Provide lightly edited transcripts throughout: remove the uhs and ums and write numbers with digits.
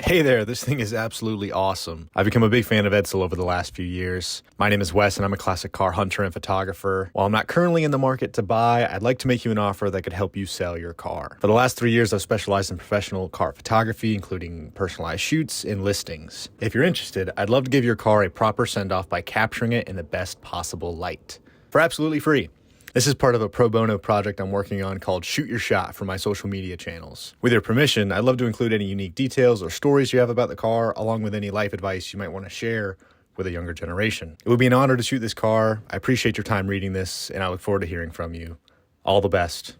Hey there, this thing is absolutely awesome. I've become a big fan of Edsel over the last few years. My name is Wes and I'm a classic car hunter and photographer. While I'm not currently in the market to buy, I'd like to make you an offer that could help you sell your car. For the last 3 years, I've specialized in professional car photography, including personalized shoots and listings. If you're interested, I'd love to give your car a proper send-off by capturing it in the best possible light for absolutely free. This is part of a pro bono project I'm working on called Shoot Your Shot for my social media channels. With your permission, I'd love to include any unique details or stories you have about the car, along with any life advice you might want to share with a younger generation. It would be an honor to shoot this car. I appreciate your time reading this, and I look forward to hearing from you. All the best,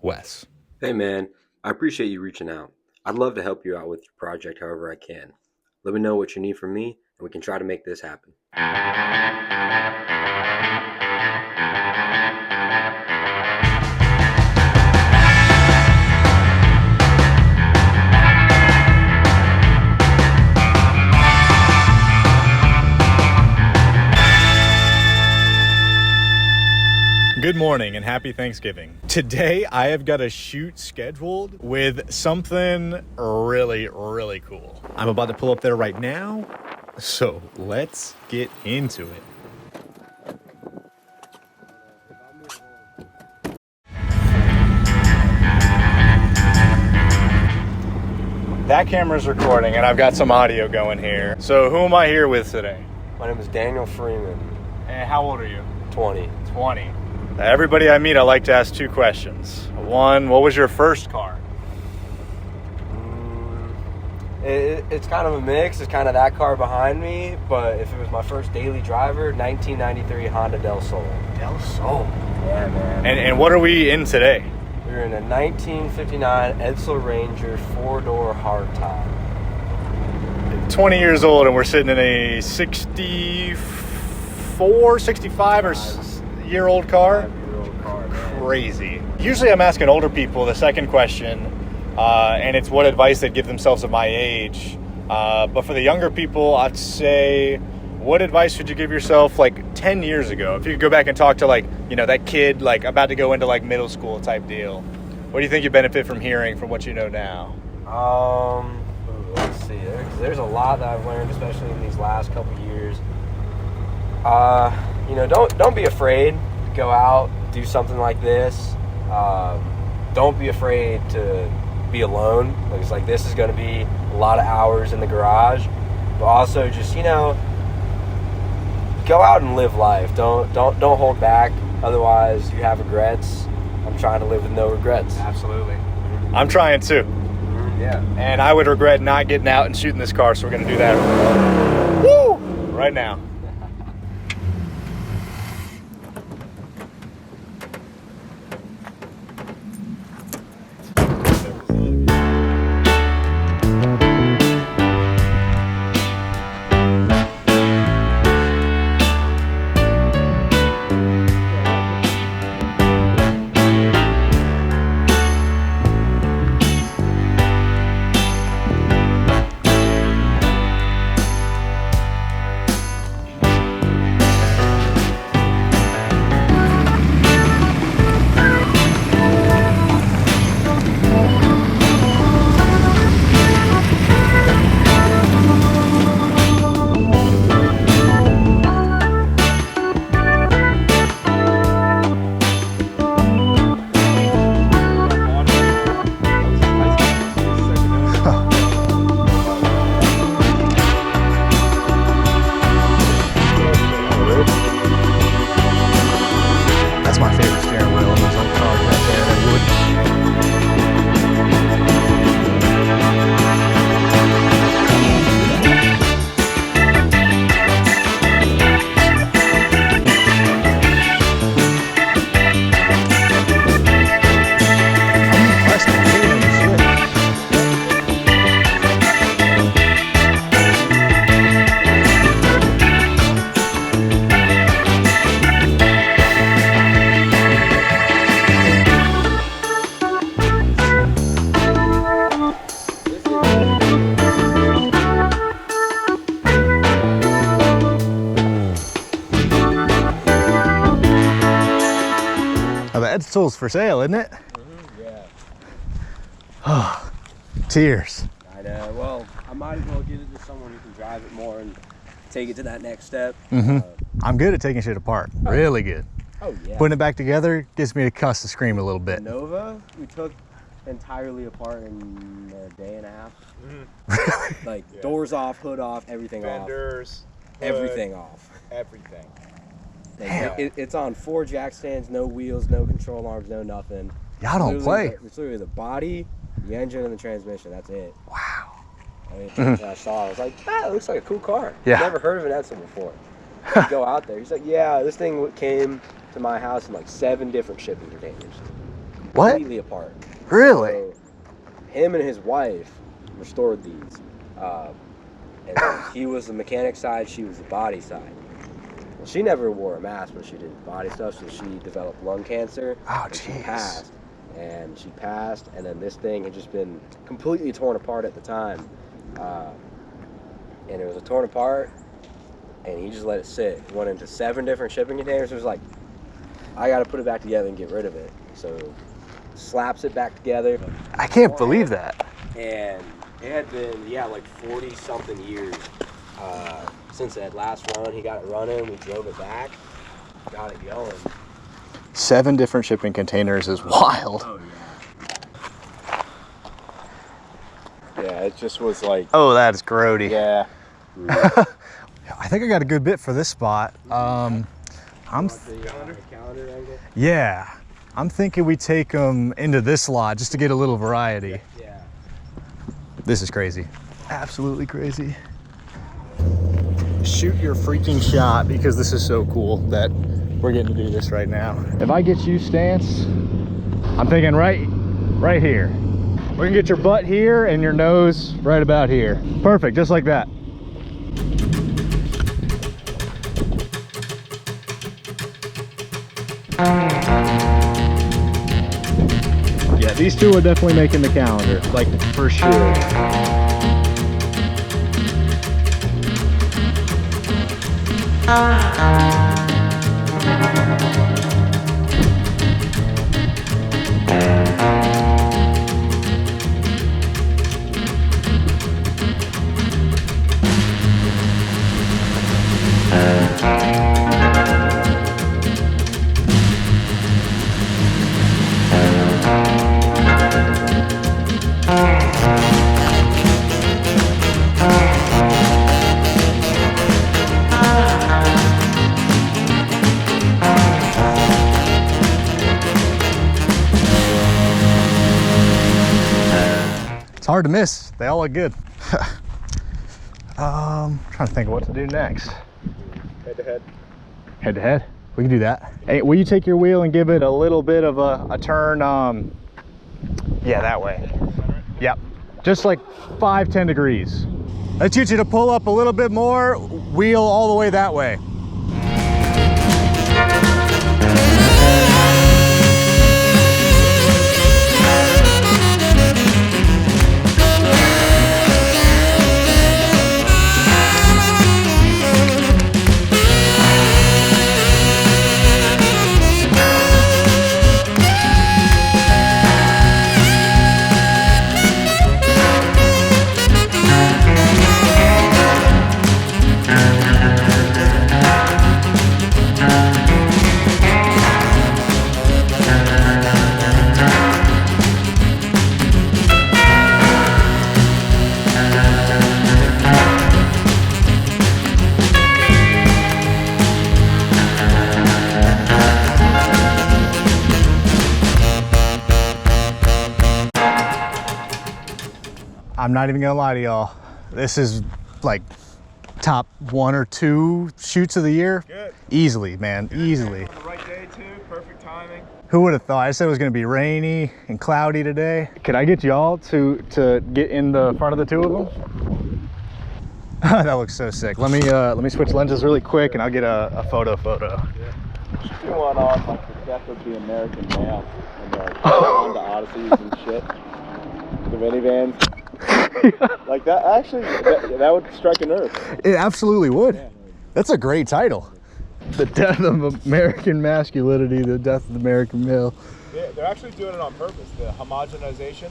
Wes. Hey man, I appreciate you reaching out. I'd love to help you out with your project however I can. Let me know what you need from me, and we can try to make this happen. Good morning and happy Thanksgiving. Today I have got a shoot scheduled with something really cool. I'm about to pull up there right now, so let's get into it. That camera's recording and I've got some audio going here. So who am I here with today? My name is Daniel Freeman. And how old are you? 20. 20. Everybody I meet, I like to ask two questions. One, what was your first car? It's kind of a mix. It's kind of that car behind me, but if it was my first daily driver, 1993 Honda Del Sol. Del Sol. Yeah, man. And what are we in today? We're in a 1959 Edsel Ranger 4-door hardtop. 20 years old and we're sitting in a 64, 65 or year-old car? 5-year-old car. Crazy. Usually I'm asking older people the second question, and it's what advice they'd give themselves at my age. But for the younger people, I'd say, what advice would you give yourself like 10 years ago? If you could go back and talk to that kid like about to go into like middle school type deal. What do you think you benefit from hearing from what you know now? Let's see. There's a lot that I've learned, especially in these last couple of years. Don't be afraid to go out, do something like this. Don't be afraid to be alone. It's like this is going to be a lot of hours in the garage, but also just go out and live life. Don't hold back. Otherwise, you have regrets. I'm trying to live with no regrets. Absolutely. I'm trying too. Yeah. And I would regret not getting out and shooting this car, so we're going to do that right now. That's my favorite steering wheel in those old cars right there, that wood. Edsel's for sale, isn't it? Yeah. Oh, tears. I I know. Well, I might as well give it to someone who can drive it more and take it to that next step. I'm good at taking shit apart. Really good. Oh yeah. Putting it back together gets me to cuss and scream a little bit. Nova, we took entirely apart in a day and a half. Like doors off, hood off, everything Fenders, off. Everything off. Everything. It's on 4 jack stands, no wheels, no control arms, no nothing. Y'all don't play. It's literally the body, the engine, and the transmission. That's it. Wow. I mean, I saw it, I was like, that looks like a cool car. Yeah. Never heard of an Edsel before. You go out there. He's like, yeah, this thing came to my house in like 7 different shipping containers. What? Completely apart. Really? So, him and his wife restored these. And he was the mechanic side, she was the body side. Well, she never wore a mask when she did body stuff, so she developed lung cancer. Oh, She jeez. passed. And she passed, and then this thing had just been completely torn apart at the time. And it was torn apart, and he just let it sit. It went into 7 different shipping containers. It was like, I got to put it back together and get rid of it. So slaps it back together. I can't believe that. And it had been, like 40 something years since that last run. He got it running, we drove it back, got it going. 7 different shipping containers is wild. Oh Yeah, it just was like. Oh, that is grody. Yeah. I think I got a good bit for this spot. The calendar angle? Yeah, I'm thinking we take them into this lot just to get a little variety. Yeah. This is crazy. Absolutely crazy. Shoot your freaking shot, because this is so cool that we're getting to do this right now. If I get you stance, I'm thinking right here. We're gonna get your butt here and your nose right about here. Perfect, just like that. Yeah, these two are definitely making the calendar, like for sure. Hard to miss. They all look good. Trying to think of what to do next. Head to head. Head to head? We can do that. Hey, will you take your wheel and give it a little bit of a turn? Yeah, that way. Yep. Just like 5-10 degrees. Let's get you to pull up a little bit more, wheel all the way that way. I'm not even gonna lie to y'all. This is like top 1 or 2 shoots of the year. Good. Easily, man, Good. easily. On the right day too, perfect timing. Who would have thought? I said it was gonna be rainy and cloudy today. Could I get y'all to get in the front of the 2 of them? That looks so sick. Let me switch lenses really quick and I'll get a photo. Yeah. Should do one on like the death of the American male and the Honda Odysseys and shit. The minivans. Like that, actually, that would strike a nerve. It absolutely would. Yeah. That's a great title. The death of American masculinity, the death of the American male. They're actually doing it on purpose, the homogenization.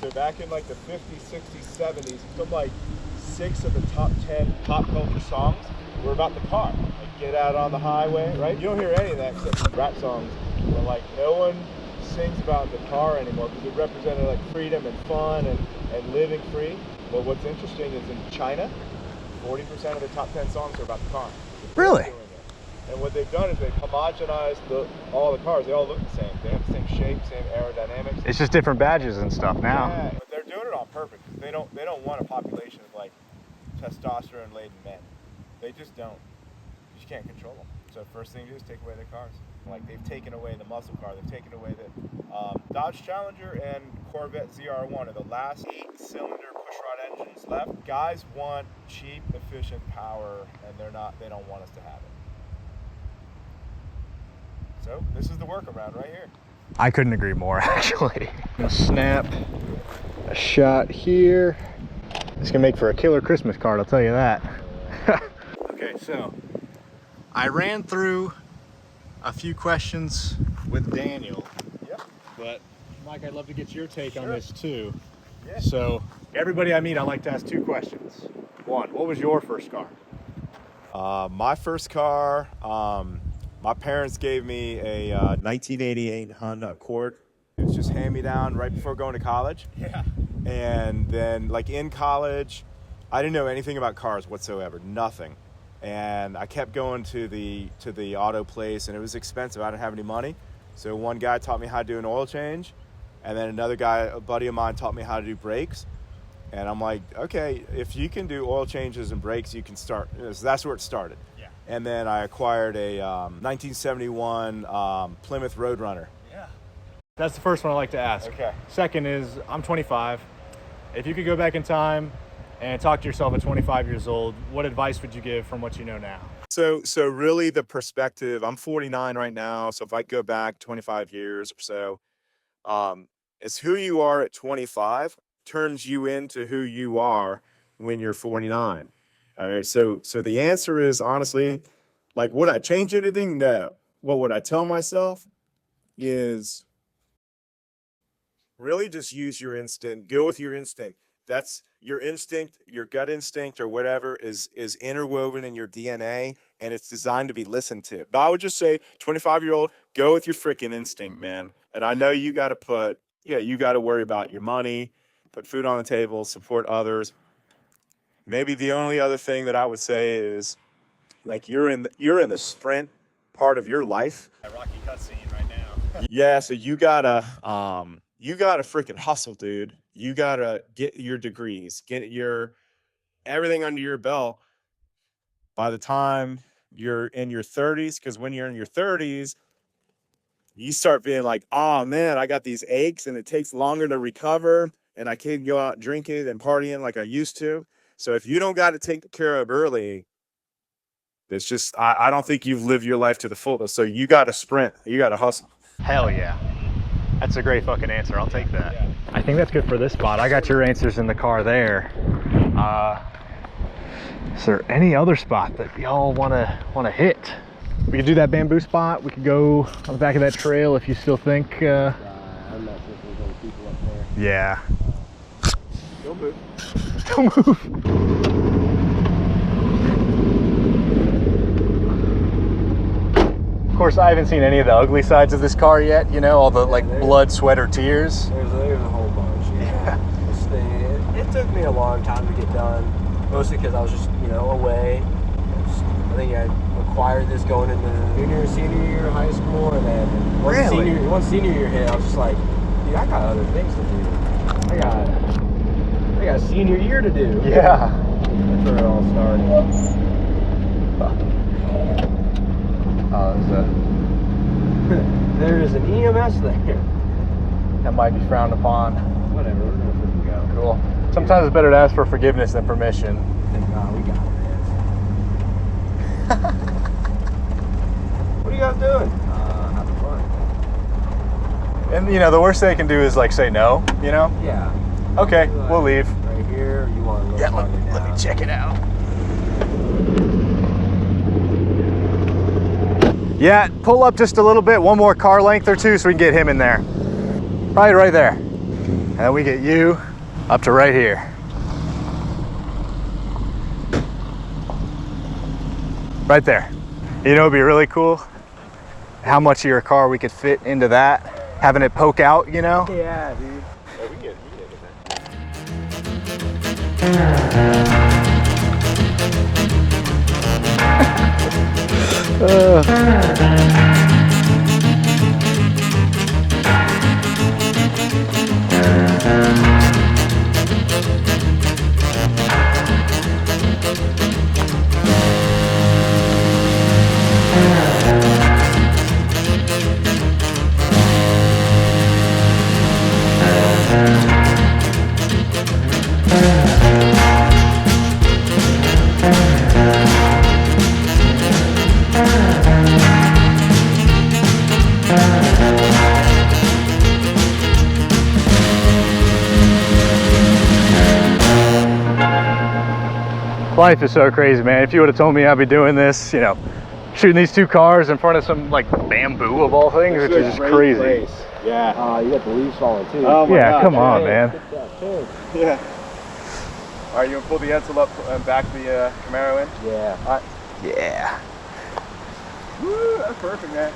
So back in like the 50s, 60s, 70s, some like 6 of the top 10 pop culture songs were about the car. Like Get Out on the Highway, right? You don't hear any of that except rap songs. But like no one sings about the car anymore because it represented like freedom and fun and living free. But what's interesting is in China, 40% of the top 10 songs are about the car. Really? And what they've done is they've homogenized all the cars. They all look the same. They have the same shape, same aerodynamics. It's just different badges and stuff now. Yeah, but they're doing it on purpose. They don't want a population of like testosterone-laden men. They just don't. You just can't control them. So first thing you do is take away their cars. Like they've taken away the muscle car. They've taken away the Dodge Challenger and Corvette ZR1 are the last 8-cylinder pushrod engines left. Guys want cheap, efficient power, and they don't want us to have it. So this is the workaround right here. I couldn't agree more, actually. I'm gonna snap a shot here. This can make for a killer Christmas card, I'll tell you that. Okay, so I ran through a few questions with Daniel. Yep. But Mike, I'd love to get your take on Sure. this too. Yeah. So everybody I meet, I like to ask 2 questions. 1, what was your first car? My first car, my parents gave me a 1988 Honda Accord. It was just hand-me-down right before going to college. Yeah. And then, like, in college, I didn't know anything about cars whatsoever, nothing. And I kept going to the auto place, and it was expensive. I didn't have any money. So one guy taught me how to do an oil change, and then another guy, a buddy of mine, taught me how to do brakes. And I'm like, okay, if you can do oil changes and brakes, you can start. So that's where it started. Yeah. And then I acquired a 1971 Plymouth Roadrunner. Yeah. That's the first one I like to ask. Okay. Second is, I'm 25. If you could go back in time and talk to yourself at 25 years old, what advice would you give from what you know now? So really the perspective, I'm 49 right now. So if I go back 25 years or so, it's who you are at 25 turns you into who you are when you're 49. All right. So the answer is honestly, like, would I change anything? No. What would I tell myself is really just use your instinct, go with your instinct. That's your instinct, your gut instinct or whatever is interwoven in your DNA and it's designed to be listened to. But I would just say 25-year-old, go with your freaking instinct, man. And I know you got to worry about your money, put food on the table, support others. Maybe the only other thing that I would say is like you're in the sprint part of your life. That Rocky cutscene right now. Yeah, so you gotta freaking hustle, dude. You gotta get your degrees, get your everything under your belt by the time you're in your 30s, because when you're in your 30s, you start being like, oh man, I got these aches and it takes longer to recover and I can't go out drinking and partying like I used to. So if you don't got to take care of early, it's just, I don't think you've lived your life to the fullest. So you got to sprint, you got to hustle. Hell yeah. That's a great fucking answer. I'll take that. Yeah. I think that's good for this spot. I got your answers in the car there. Is there any other spot that y'all wanna hit? We could do that bamboo spot. We could go on the back of that trail if you still think. I'm not sure if there's other people up there. Yeah. Don't move. Don't move. Of course, I haven't seen any of the ugly sides of this car yet. You know, all the like blood, sweat, or tears. There's a whole bunch. Yeah. This thing, it took me a long time to get done, mostly because I was just away. I think I acquired this going into senior year of high school, and then once senior year hit, I was just like, dude, I got other things to do. I got senior year to do. Yeah. That's where it all started. There is an EMS there. That might be frowned upon. Whatever, we're gonna freaking go. Cool. Sometimes it's better to ask for forgiveness than permission. Thank God we got it. What are you guys doing? Having fun. And the worst they can do is like say no. Yeah. Okay, we'll leave. Right here. You want to go? Yeah, let me check it out. Yeah, pull up just a little bit, one more car length or two so we can get him in there. Probably right there. And we get you up to right here. Right there. You know, it'd be really cool how much of your car we could fit into that, having it poke out, you know? Yeah, dude. Yeah, we can get Life is so crazy, man. If you would have told me I'd be doing this, you know, shooting these two cars in front of some like bamboo of all things, which is just crazy. Place. Yeah. You got the leaves falling too. Oh my Yeah, God, come on, hey. man. Yeah. All right, you want to pull the Edsel up and back the Camaro in? Yeah. All right. Yeah. Woo, that's perfect, man.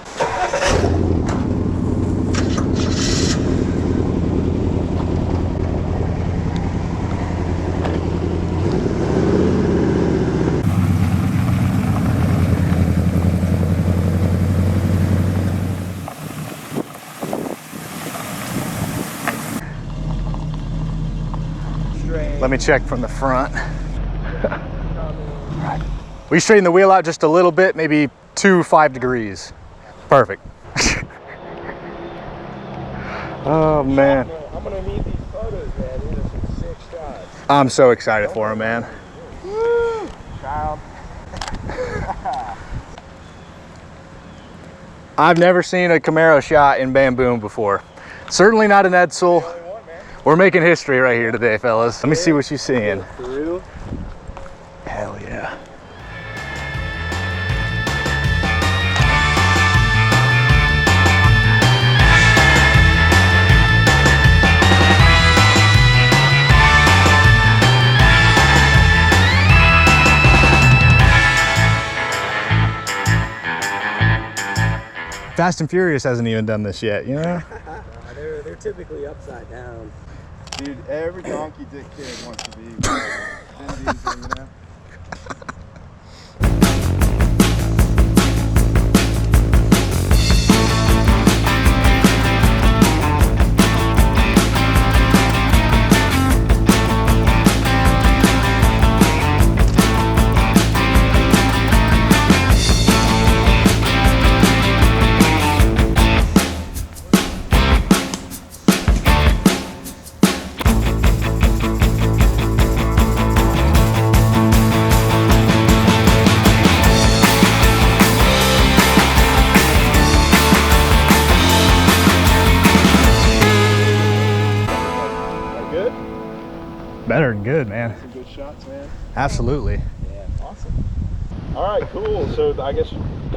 Let me check from the front. We straighten the wheel out just a little bit, maybe 5 degrees. Perfect. Oh man. I'm gonna need these photos, man. These are some sick shots. I'm so excited for him, man. Woo! Child. I've never seen a Camaro shot in bamboo before. Certainly not an Edsel. We're making history right here today, fellas. Let me see what you're seeing. Through. Hell yeah. Fast and Furious hasn't even done this yet, you know? They're typically upside down. Dude, every donkey dick kid wants to be Vin Diesel, you know? Better than good, man. Some good shots, man. Absolutely. Yeah, awesome. All right, cool. So I guess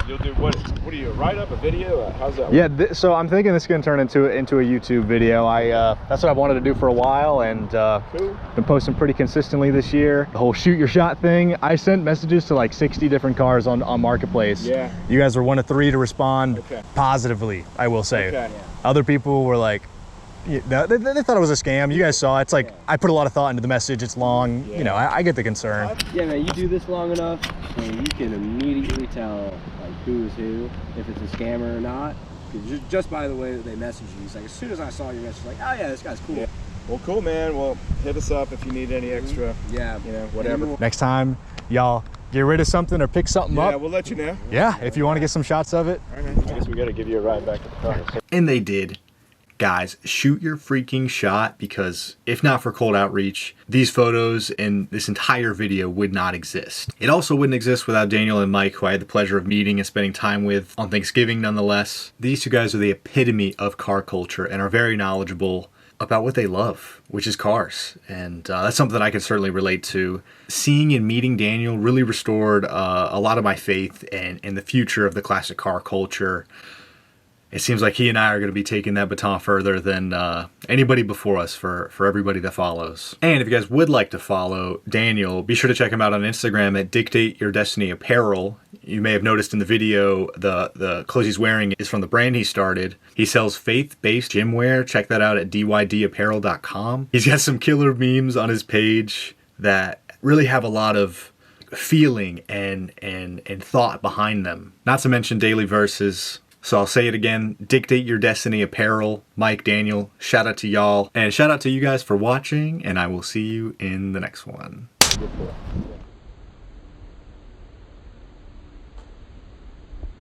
you'll do what do you write up a video? How's that? Yeah, so I'm thinking this is going to turn into a YouTube video. That's what I've wanted to do for a while, and Cool. been posting pretty consistently this year. The whole shoot your shot thing, I sent messages to like 60 different cars on Marketplace. Yeah. You guys were one of 3 to respond Okay. positively, I will say. Okay. Other people were like, they thought it was a scam. You guys saw it. It's like, I put a lot of thought into the message. It's long. Yeah. You know, I get the concern. Yeah, man, you do this long enough, and you can immediately tell like who's who, if it's a scammer or not. 'Cause just by the way that they message you, it's like as soon as I saw your message, like, oh yeah, this guy's cool. Yeah. Well, cool, man. Well, hit us up if you need any extra, Yeah, you know, whatever. Next time, y'all get rid of something or pick something Yeah, up. we'll let you know. Yeah, if you want to get some shots of it. All right. I guess we got to give you a ride back to the car. And they did. Guys, shoot your freaking shot, because if not for Cold Outreach, these photos and this entire video would not exist. It also wouldn't exist without Daniel and Mike, who I had the pleasure of meeting and spending time with on Thanksgiving nonetheless. These two guys are the epitome of car culture and are very knowledgeable about what they love, which is cars. And that's something that I can certainly relate to. Seeing and meeting Daniel really restored a lot of my faith in the future of the classic car culture. it seems like he and I are going to be taking that baton further than anybody before us for everybody that follows. And if you guys would like to follow Daniel, be sure to check him out on Instagram at Dictate Your Destiny Apparel. You may have noticed in the video, the clothes he's wearing is from the brand he started. He sells faith-based gym wear. Check that out at dydapparel.com. He's got some killer memes on his page that really have a lot of feeling and thought behind them. Not to mention daily verses. So I'll say it again, Dictate Your Destiny Apparel, Mike, Daniel, shout out to y'all. And shout out to you guys for watching, and I will see you in the next one. Good for it.